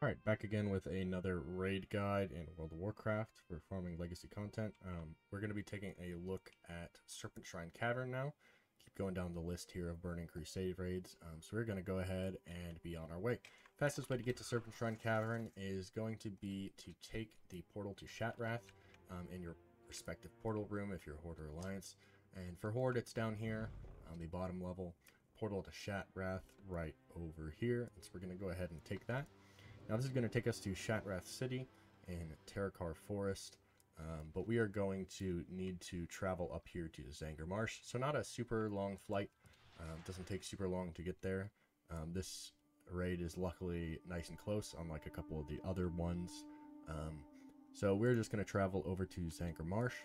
Alright, back again with another raid guide in World of Warcraft for farming legacy content. We're going to be taking a look at SERPENTSHRINE CAVERN now. Keep going down the list here of Burning Crusade raids. So we're going to go ahead and be on our way. Fastest way to get to SERPENTSHRINE CAVERN is going to be to take the portal to Shatrath in your respective portal room if you're Horde or Alliance. And for Horde, it's down here on the bottom level. Portal to Shatrath right over here. And so we're going to go ahead and take that. Now this is going to take us to Shatrath City in Terakar Forest, but we are going to need to travel up here to Zanger Marsh. So not a super long flight, doesn't take super long to get there. This raid is luckily nice and close, unlike a couple of the other ones. So we're just going to travel over to Zanger Marsh.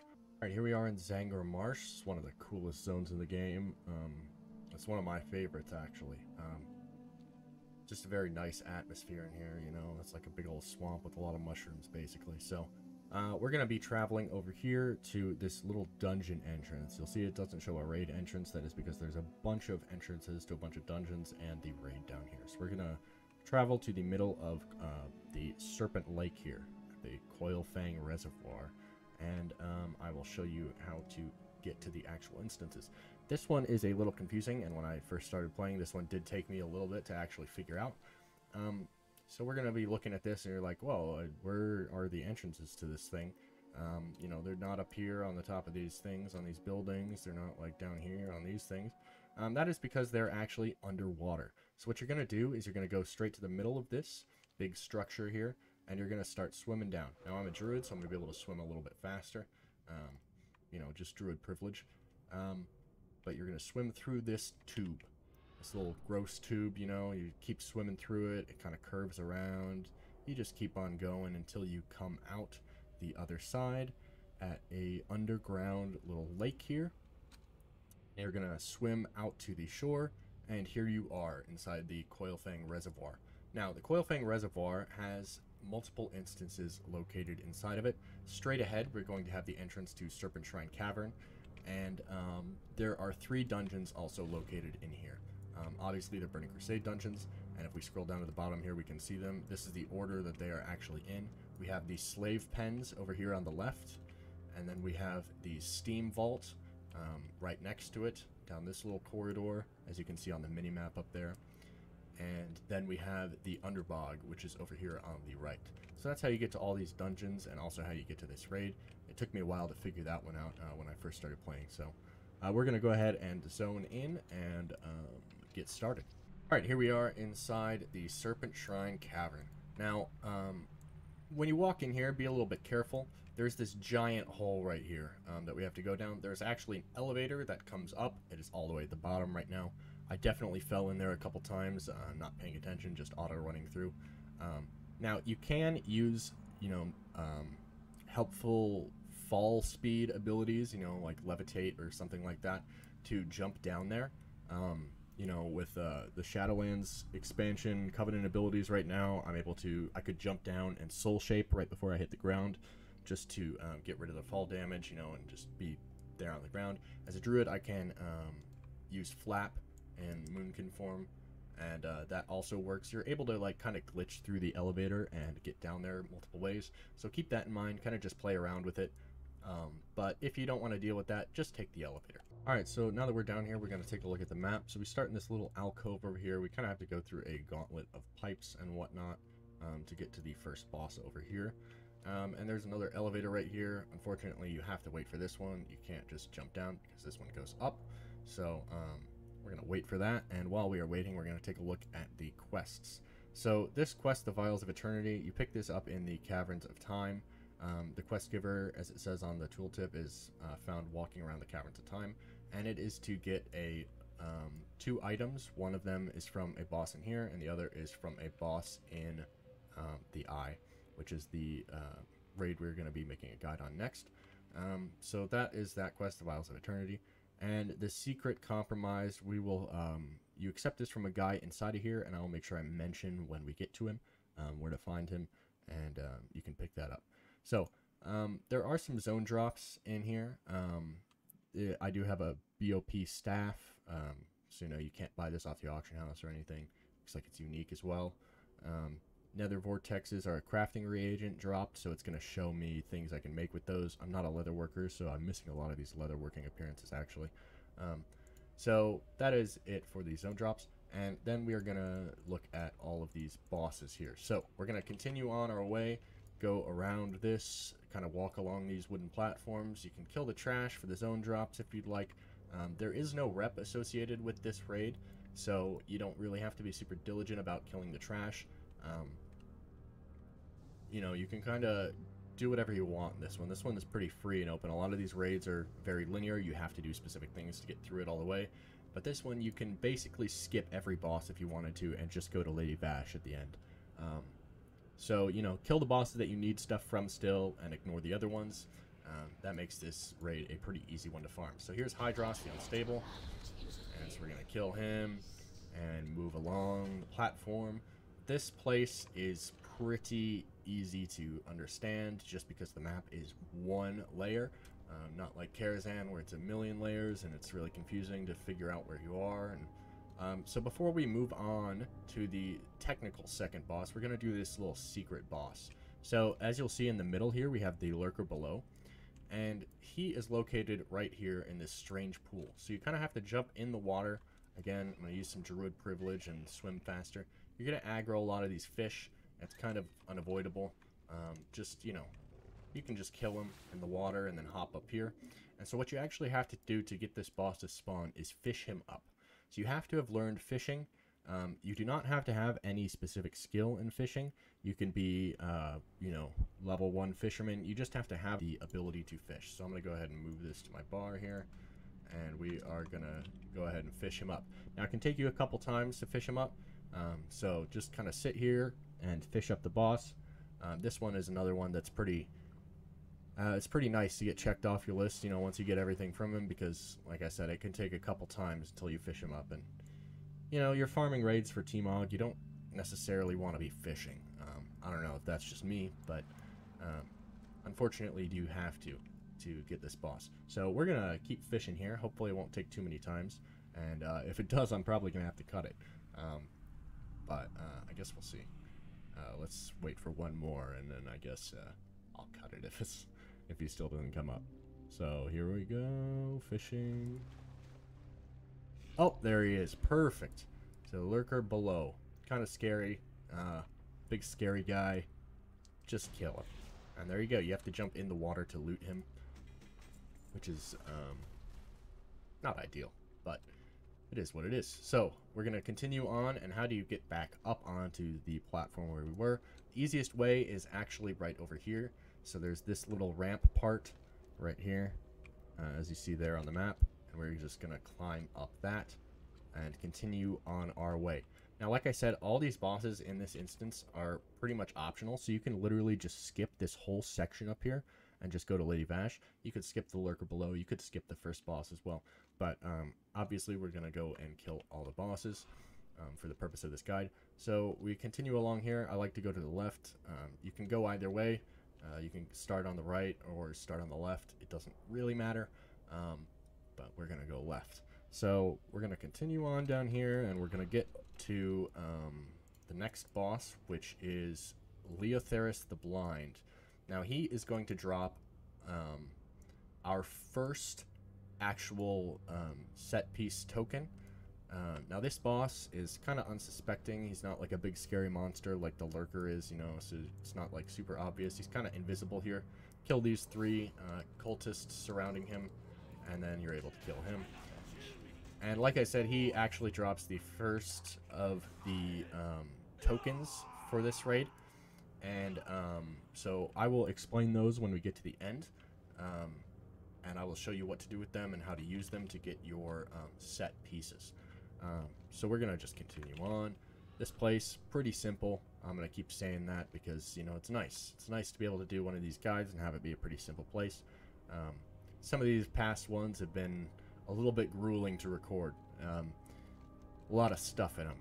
Alright, here we are in Zanger Marsh. It's one of the coolest zones in the game. It's one of my favorites, actually. Just a very nice atmosphere in here, you know. It's like a big old swamp with a lot of mushrooms, basically. So, we're going to be traveling over here to this little dungeon entrance. You'll see it doesn't show a raid entrance. That is because there's a bunch of entrances to a bunch of dungeons and the raid down here. So we're going to travel to the middle of the Serpent Lake here, the Coilfang Reservoir. And I will show you how to get to the actual instances. This one is a little confusing, and when I first started playing, this one did take me a little bit to actually figure out. So we're going to be looking at this, and you're like, well, where are the entrances to this thing? You know, they're not up here on the top of these things, on these buildings. They're not, like, down here on these things. That is because they're actually underwater. So what you're going to do is you're going to go straight to the middle of this big structure here, and you're going to start swimming down. Now, I'm a druid, so I'm going to be able to swim a little bit faster. You know, just druid privilege. But you're going to swim through this tube. This little gross tube, you know, you keep swimming through it. It kind of curves around. You just keep on going until you come out the other side at a underground little lake here. And you're going to swim out to the shore, and here you are inside the Coilfang Reservoir. Now, the Coilfang Reservoir has multiple instances located inside of it. Straight ahead, we're going to have the entrance to SERPENTSHRINE Cavern. And there are 3 dungeons also located in here. Obviously, they're Burning Crusade dungeons, and if we scroll down to the bottom here, we can see them. This is the order that they are actually in. We have the slave pens over here on the left, and then we have the steam vault right next to it, down this little corridor, as you can see on the mini-map up there. And then we have the Underbog, which is over here on the right. So that's how you get to all these dungeons, and also how you get to this raid. It took me a while to figure that one out when I first started playing. So we're going to go ahead and zone in and get started. Alright, here we are inside the SERPENTSHRINE Cavern. Now, when you walk in here, be a little bit careful. There's this giant hole right here that we have to go down. There's actually an elevator that comes up. It is all the way at the bottom right now. I definitely fell in there a couple times, not paying attention, just auto-running through. Now, you can use, you know, helpful fall speed abilities, you know, like levitate or something like that, to jump down there. You know, with the Shadowlands expansion Covenant abilities right now, I could jump down and soul shape right before I hit the ground, just to get rid of the fall damage, you know, and just be there on the ground. As a druid, I can use flap and moonkin form, and that also works. You're able to, like, kind of glitch through the elevator and get down there multiple ways, so keep that in mind. Kind of just play around with it, but if you don't want to deal with that, just take the elevator. Alright, so now that we're down here, we're going to take a look at the map. So we start in this little alcove over here. We kind of have to go through a gauntlet of pipes and whatnot to get to the first boss over here. And there's another elevator right here. Unfortunately, you have to wait for this one. You can't just jump down because this one goes up. So we're going to wait for that, and while we are waiting, we're going to take a look at the quests. So this quest, the Vials of Eternity, you pick this up in the Caverns of Time. The quest giver, as it says on the tooltip, is found walking around the Caverns of Time, and it is to get 2 items. One of them is from a boss in here, and the other is from a boss in the Eye, which is the raid we're going to be making a guide on next. So that is that quest, the Vials of Eternity. And the secret compromise, we will, you accept this from a guy inside of here, and I'll make sure I mention when we get to him, where to find him, and you can pick that up. So, there are some zone drops in here. I do have a BOP staff, so, you know, you can't buy this off the auction house or anything. Looks like it's unique as well. Nether vortexes are a crafting reagent dropped, so it's going to show me things I can make with those. I'm not a leather worker, so I'm missing a lot of these leather working appearances, actually. So that is it for these zone drops. And then we are going to look at all of these bosses here. So we're going to continue on our way, go around this, kind of walk along these wooden platforms. You can kill the trash for the zone drops if you'd like. There is no rep associated with this raid, so you don't really have to be super diligent about killing the trash. You know, you can kind of do whatever you want in this one. This one is pretty free and open. A lot of these raids are very linear. You have to do specific things to get through it all the way. But this one, you can basically skip every boss if you wanted to and just go to Lady Vash at the end. So, you know, kill the bosses that you need stuff from still and ignore the other ones. That makes this raid a pretty easy one to farm. So here's Hydros, the Unstable. And so we're going to kill him and move along the platform. This place is pretty easy to understand just because the map is one layer. Not like Karazhan where it's a million layers and it's really confusing to figure out where you are. And so before we move on to the technical second boss, we're going to do this little secret boss. So as you'll see in the middle here, we have the lurker below. And he is located right here in this strange pool. So you kind of have to jump in the water. Again, I'm going to use some druid privilege and swim faster. You're going to aggro a lot of these fish. It's kind of unavoidable. Just, you know, you can just kill him in the water and then hop up here. And so what you actually have to do to get this boss to spawn is fish him up. So you have to have learned fishing. You do not have to have any specific skill in fishing. You can be, you know, level 1 fisherman. You just have to have the ability to fish. So I'm going to go ahead and move this to my bar here. And we are going to go ahead and fish him up. Now, it can take you a couple times to fish him up. So just kind of sit here and fish up the boss. This one is another one that's pretty... it's pretty nice to get checked off your list, you know, once you get everything from him. Because, like I said, it can take a couple times until you fish him up. And, you know, you're farming raids for T-Mog. You don't necessarily want to be fishing. I don't know if that's just me, but unfortunately you have to get this boss. So we're going to keep fishing here. Hopefully it won't take too many times. And if it does, I'm probably going to have to cut it. But I guess we'll see. Let's wait for one more, and then I guess I'll cut it if he still doesn't come up. So here we go, fishing. Oh, there he is. Perfect. So lurker below. Kind of scary. Big scary guy. Just kill him. And there you go. You have to jump in the water to loot him, which is not ideal, but it is what it is. So we're going to continue on, and how do you get back up onto the platform where we were? The easiest way is actually right over here. So there's this little ramp part right here, as you see there on the map, and we're just going to climb up that and continue on our way. Now, like I said, all these bosses in this instance are pretty much optional, so you can literally just skip this whole section up here and just go to Lady Vash. You could skip the lurker below. You could skip the first boss as well. But obviously, we're going to go and kill all the bosses for the purpose of this guide. So we continue along here. I like to go to the left. You can go either way. You can start on the right or start on the left. It doesn't really matter, but we're going to go left. So we're going to continue on down here, and we're going to get to the next boss, which is Leotheris the Blind. Now, he is going to drop our first actual set piece token. Now, this boss is kind of unsuspecting. He's not like a big scary monster like the lurker is, you know, so it's not like super obvious. He's kind of invisible here. Kill these 3 cultists surrounding him, and then you're able to kill him. And like I said, he actually drops the first of the tokens for this raid. And so I will explain those when we get to the end. And I will show you what to do with them and how to use them to get your set pieces. So we're going to just continue on. This place, pretty simple. I'm going to keep saying that because, you know, it's nice. It's nice to be able to do one of these guides and have it be a pretty simple place. Some of these past ones have been a little bit grueling to record. A lot of stuff in them.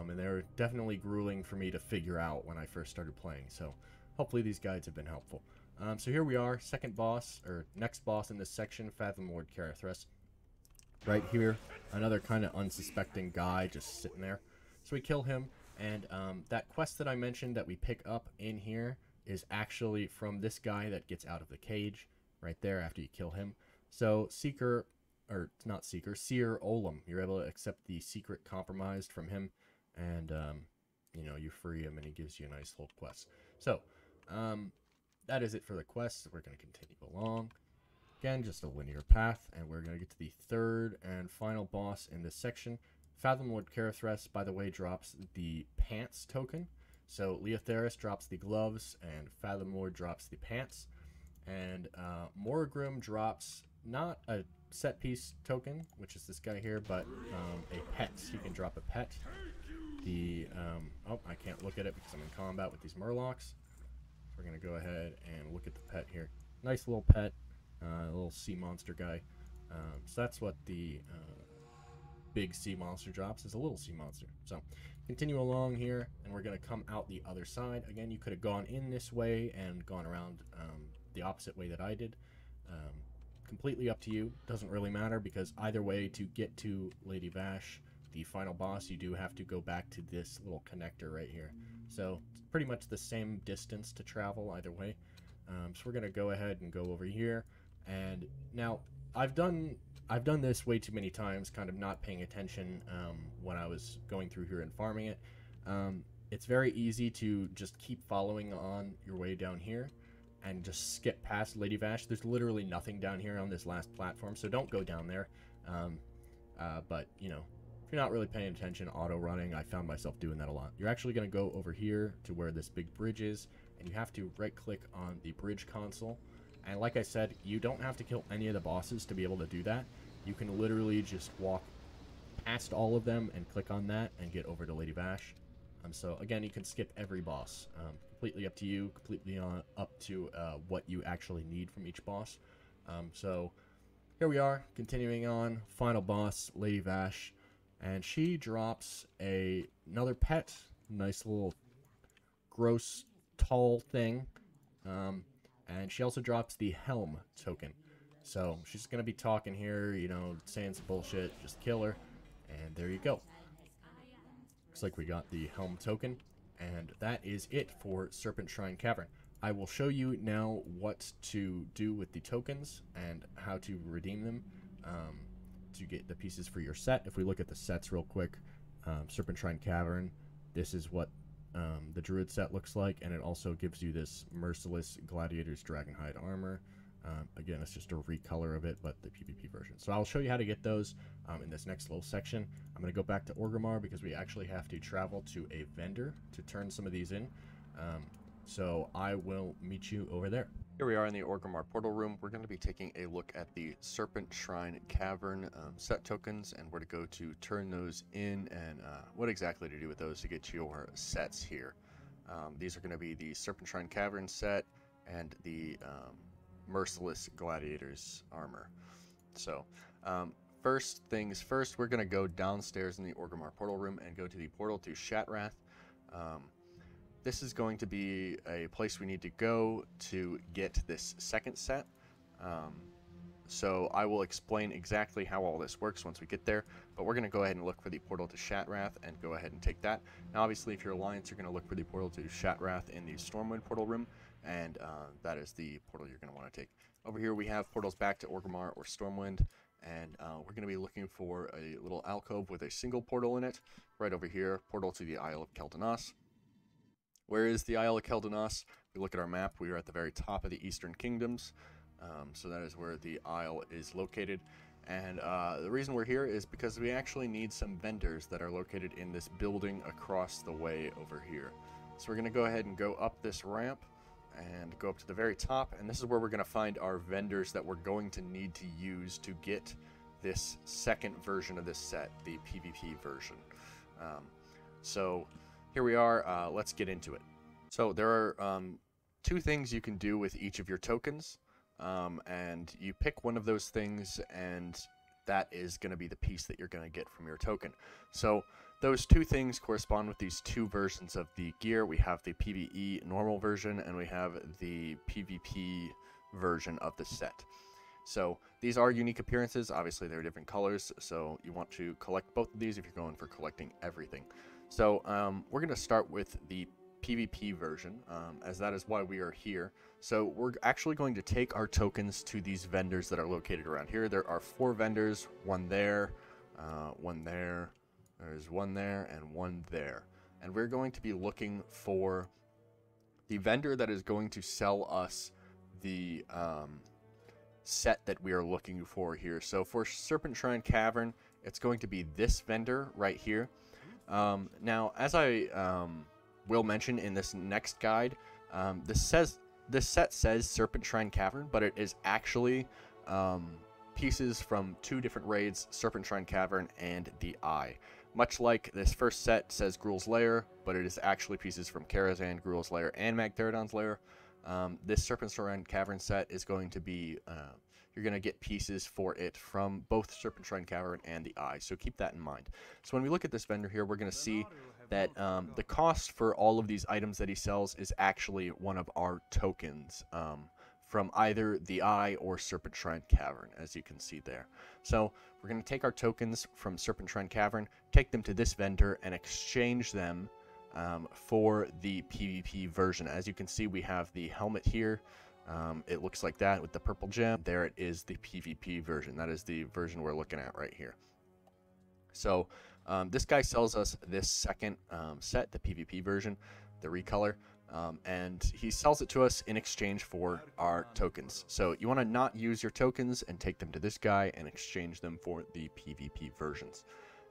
And they're definitely grueling for me to figure out when I first started playing. So hopefully these guides have been helpful. So here we are, second boss, or next boss in this section, Fathom Lord Carathress. Right here, another kind of unsuspecting guy just sitting there. So we kill him, And that quest that I mentioned that we pick up in here is actually from this guy that gets out of the cage right there after you kill him. So Seeker, or not Seeker, Seer Olam, you're able to accept the secret compromised from him, and you know, you free him and he gives you a nice little quest. So that is it for the quests. We're going to continue along. Again, just a linear path, and we're going to get to the third and final boss in this section. Fathomlord Carathress, by the way, drops the pants token. So Leotheris drops the gloves, and Fathomlord drops the pants. And Morgrim drops not a set piece token, which is this guy here, but a pet. You can drop a pet. The oh, I can't look at it because I'm in combat with these Murlocs. We're going to go ahead and look at the pet here. Nice little pet. A little sea monster guy. So that's what the big sea monster drops, is a little sea monster. So continue along here, and we're going to come out the other side. Again, you could have gone in this way and gone around the opposite way that I did. Completely up to you. Doesn't really matter, because either way, to get to Lady Vash, the final boss, you do have to go back to this little connector right here. So it's pretty much the same distance to travel either way. So we're going to go ahead and go over here. And now I've done this way too many times, kind of not paying attention when I was going through here and farming it. It's very easy to just keep following on your way down here and just skip past Lady Vash. There's literally nothing down here on this last platform, so don't go down there. But, you know, if you're not really paying attention, auto-running, I found myself doing that a lot. You're actually going to go over here to where this big bridge is, and you have to right-click on the bridge console. And like I said, you don't have to kill any of the bosses to be able to do that. You can literally just walk past all of them and click on that and get over to Lady Vash. So again, you can skip every boss. Completely up to you, completely up to what you actually need from each boss. So here we are, continuing on. Final boss, Lady Vash. And she drops another pet. Nice little gross, tall thing. And she also drops the Helm token. So she's going to be talking here, you know, saying some bullshit. Just kill her. And there you go. Looks like we got the Helm token. And that is it for Serpentshrine Cavern. I will show you now what to do with the tokens and how to redeem them to get the pieces for your set. If we look at the sets real quick, Serpentshrine Cavern, this is what the Druid set looks like, and it also gives you this Merciless Gladiator's Dragonhide armor. Again, it's just a recolor of it, but the PvP version. So I'll show you how to get those in this next little section. I'm going to go back to Orgrimmar because we actually have to travel to a vendor to turn some of these in. So I will meet you over there. Here we are in the Orgrimmar portal room. We're going to be taking a look at the Serpentshrine Cavern set tokens and where to go to turn those in and what exactly to do with those to get your sets here. These are going to be the Serpentshrine Cavern set and the Merciless Gladiator's armor. So first things first, we're going to go downstairs in the Orgrimmar portal room and go to the portal to Shatrath. This is going to be a place we need to go to get this second set. So I will explain exactly how all this works once we get there, but we're going to go ahead and look for the portal to Shatrath and go ahead and take that. Now obviously if you're Alliance, you're going to look for the portal to Shatrath in the Stormwind portal room, and that is the portal you're going to want to take. Over here we have portals back to Orgrimmar or Stormwind, and we're going to be looking for a little alcove with a single portal in it. Right over here, portal to the Isle of Keldanos. Where is the Isle of Keldanos? If we look at our map, we are at the very top of the Eastern Kingdoms. So that is where the Isle is located. And the reason we're here is because we actually need some vendors that are located in this building across the way over here. So we're going to go ahead and go up this ramp and go up to the very top. And this is where we're going to find our vendors that we're going to need to use to get this second version of this set, the PvP version. So here we are. Let's get into it. So there are two things you can do with each of your tokens. And you pick one of those things, and that is going to be the piece that you're going to get from your token. So those two things correspond with these two versions of the gear. We have the PvE normal version, and we have the PvP version of the set. So these are unique appearances. Obviously, they're different colors, so you want to collect both of these if you're going for collecting everything. So we're going to start with the PvP version, as that is why we are here. So we're actually going to take our tokens to these vendors that are located around here. There are 4 vendors, one there, there's one there, and one there. And we're going to be looking for the vendor that is going to sell us the set that we are looking for here. So for SERPENTSHRINE CAVERN, it's going to be this vendor right here. Now, as I will mention in this next guide, this set says SERPENTSHRINE CAVERN, but it is actually pieces from 2 different raids, SERPENTSHRINE CAVERN and the Eye. Much like this first set says Gruul's Lair, but it is actually pieces from Karazhan, Gruul's Lair, and Magtheridon's Lair. This SERPENTSHRINE CAVERN set is going to be, you're going to get pieces for it from both SERPENTSHRINE CAVERN and the Eye, so keep that in mind. So when we look at this vendor here, we're going to see that the cost for all of these items that he sells is actually one of our tokens from either the Eye or SERPENTSHRINE CAVERN, as you can see there. So we're going to take our tokens from SERPENTSHRINE CAVERN, take them to this vendor, and exchange them for the PvP version. As you can see, we have the helmet here. It looks like that with the purple gem. There it is, the PvP version. That is the version we're looking at right here. So this guy sells us this second set, the PvP version, the recolor, and he sells it to us in exchange for our tokens. So you want to not use your tokens and take them to this guy and exchange them for the PvP versions.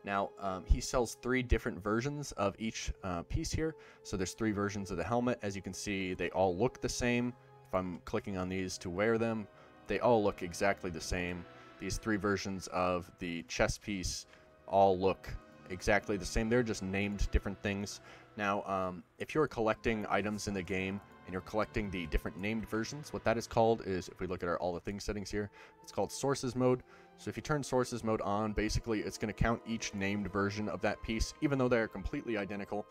Now, he sells 3 different versions of each piece here. So there's 3 versions of the helmet. As you can see, they all look the same. If I'm clicking on these to wear them, they all look exactly the same. These 3 versions of the chest piece all look exactly the same. They're just named different things. Now, if you're collecting items in the game and you're collecting the different named versions, what that is called is, if we look at our all the things settings here, it's called sources mode. So if you turn sources mode on, basically it's going to count each named version of that piece, even though they're completely identical.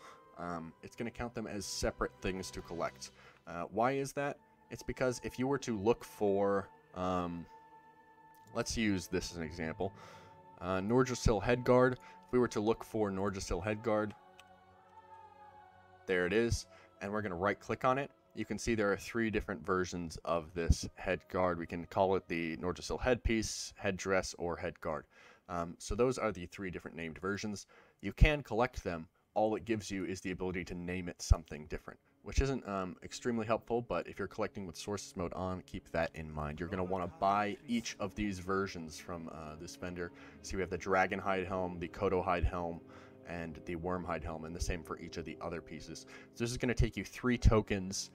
It's going to count them as separate things to collect. Why is that? It's because if you were to look for, let's use this as an example, Nordrassil Headguard. If we were to look for Nordrassil Headguard, there it is, and we're going to right click on it. You can see there are 3 different versions of this headguard. We can call it the Nordrassil headpiece, headdress, or headguard. So those are the 3 different named versions. You can collect them. All it gives you is the ability to name it something different, which isn't extremely helpful, but if you're collecting with sources mode on, keep that in mind. You're going to want to buy each of these versions from this vendor. See, we have the Dragon Hide Helm, the Kodo Hide Helm, and the Worm Hide Helm, and the same for each of the other pieces. So this is going to take you 3 tokens,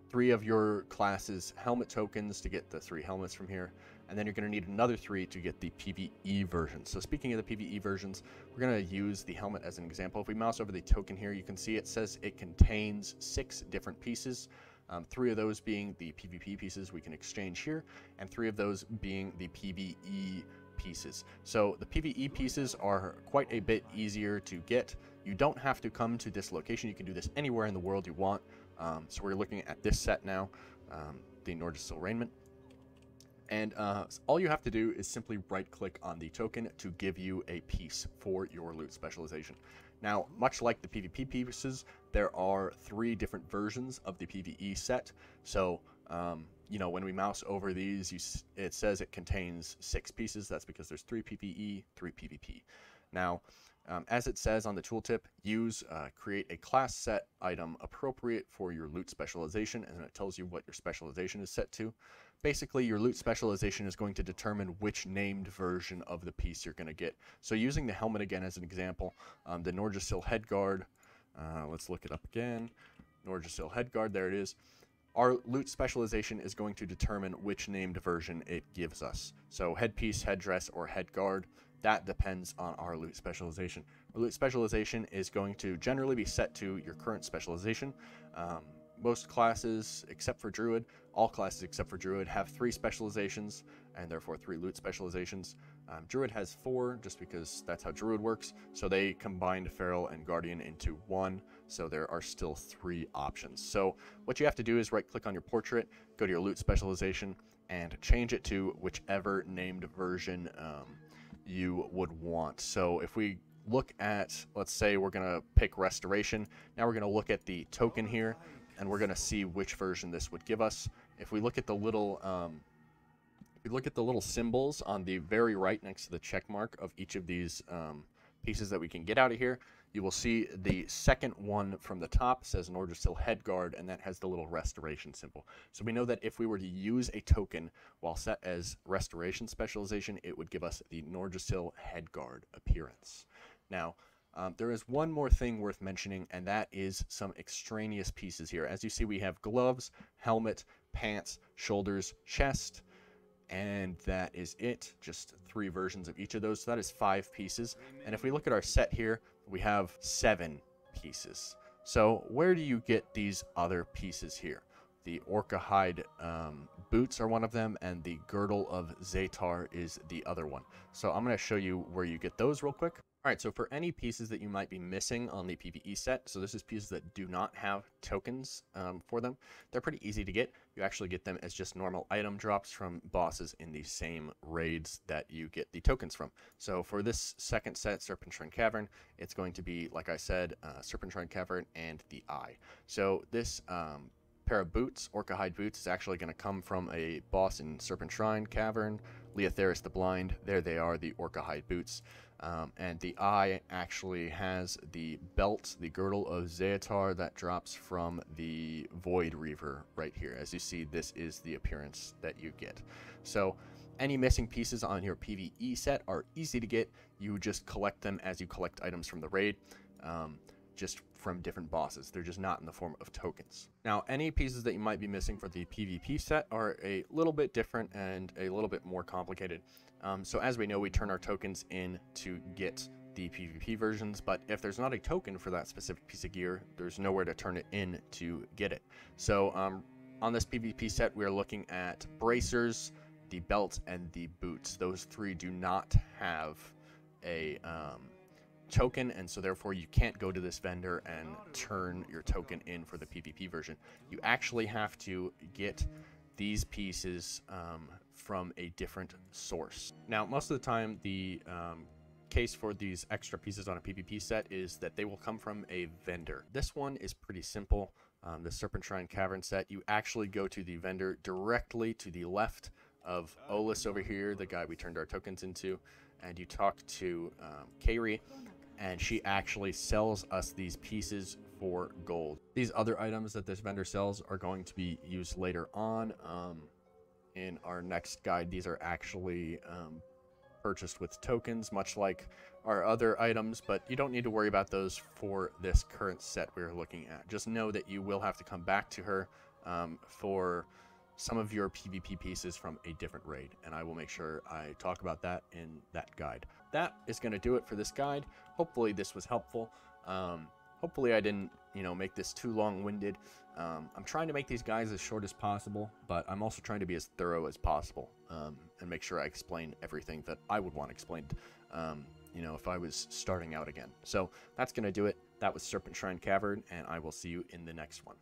3 of your class's helmet tokens to get the 3 helmets from here, and then you're going to need another 3 to get the PvE version. So speaking of the PvE versions, we're going to use the helmet as an example. If we mouse over the token here, you can see it says it contains 6 different pieces. 3 of those being the PvP pieces we can exchange here, and 3 of those being the PvE pieces. So the PvE pieces are quite a bit easier to get. You don't have to come to this location. You can do this anywhere in the world you want. So we're looking at this set now, the Nordrassil Raiment. And all you have to do is simply right click on the token to give you a piece for your loot specialization. Now, much like the PvP pieces, there are 3 different versions of the PvE set. So you know, when we mouse over these, it says it contains 6 pieces. That's because there's 3 PvE, 3 PvP. Now, as it says on the tooltip, create a class set item appropriate for your loot specialization, and then it tells you what your specialization is set to. Basically, your loot specialization is going to determine which named version of the piece you're going to get. So using the helmet again as an example, the Nordrassil Headguard, let's look it up again, Nordrassil Headguard, there it is. Our loot specialization is going to determine which named version it gives us. So headpiece, headdress, or headguard, that depends on our loot specialization. Our loot specialization is going to generally be set to your current specialization. Most classes, except for Druid, all classes except for Druid have 3 specializations, and therefore 3 loot specializations. Druid has 4, just because that's how Druid works, so they combined Feral and Guardian into 1, so there are still 3 options. So what you have to do is right-click on your portrait, go to your loot specialization, and change it to whichever named version you would want. So if we look at, let's say we're going to pick Restoration. Now we're going to look at the token here, and we're going to see which version this would give us. If we look at the little symbols on the very right next to the check mark of each of these pieces that we can get out of here, you will see the second one from the top says Nordrasil Headguard, and that has the little restoration symbol. So we know that if we were to use a token while set as restoration specialization, it would give us the Nordrasil Headguard appearance. Now, there is one more thing worth mentioning, and that is some extraneous pieces here. As you see, we have gloves, helmet, pants, shoulders, chest, and that is it. Just 3 versions of each of those. So that is 5 pieces. And if we look at our set here, we have 7 pieces. So where do you get these other pieces here? The Orca hide boots are one of them, and the girdle of Zatar is the other one. So I'm going to show you where you get those real quick. All right, so for any pieces that you might be missing on the PvE set, so this is pieces that do not have tokens for them, they're pretty easy to get. You actually get them as just normal item drops from bosses in the same raids that you get the tokens from. So for this second set, SERPENTSHRINE Cavern, it's going to be, like I said, SERPENTSHRINE Cavern and the Eye. So this pair of boots, Orca hide boots, is actually going to come from a boss in SERPENTSHRINE Cavern, Leotheris the Blind. There they are, the Orca hide boots. And the Eye actually has the belt, the girdle of Zatar, that drops from the Void Reaver right here. As you see, this is the appearance that you get. So any missing pieces on your PvE set are easy to get. You just collect them as you collect items from the raid, just from different bosses. They're just not in the form of tokens. Now, any pieces that you might be missing for the PvP set are a little bit different and a little bit more complicated. So as we know, we turn our tokens in to get the PvP versions, but if there's not a token for that specific piece of gear, there's nowhere to turn it in to get it. So on this PvP set, we're looking at bracers, the belt, and the boots. Those 3 do not have a token, and so therefore you can't go to this vendor and turn your token in for the PvP version. You actually have to get these pieces from a different source. Now, most of the time, the case for these extra pieces on a PvP set is that they will come from a vendor. This one is pretty simple. The SERPENTSHRINE Cavern set, you actually go to the vendor directly to the left of Olus over here, the guy we turned our tokens into, and you talk to Kairi, and she actually sells us these pieces for gold. These other items that this vendor sells are going to be used later on in our next guide. These are actually purchased with tokens, much like our other items, but you don't need to worry about those for this current set we're looking at. Just know that you will have to come back to her for some of your PvP pieces from a different raid, and I will make sure I talk about that in that guide. That is going to do it for this guide. Hopefully this was helpful. Hopefully I didn't, make this too long-winded. I'm trying to make these guides as short as possible, but I'm also trying to be as thorough as possible and make sure I explain everything that I would want explained, if I was starting out again. So that's going to do it. That was SERPENTSHRINE Cavern, and I will see you in the next one.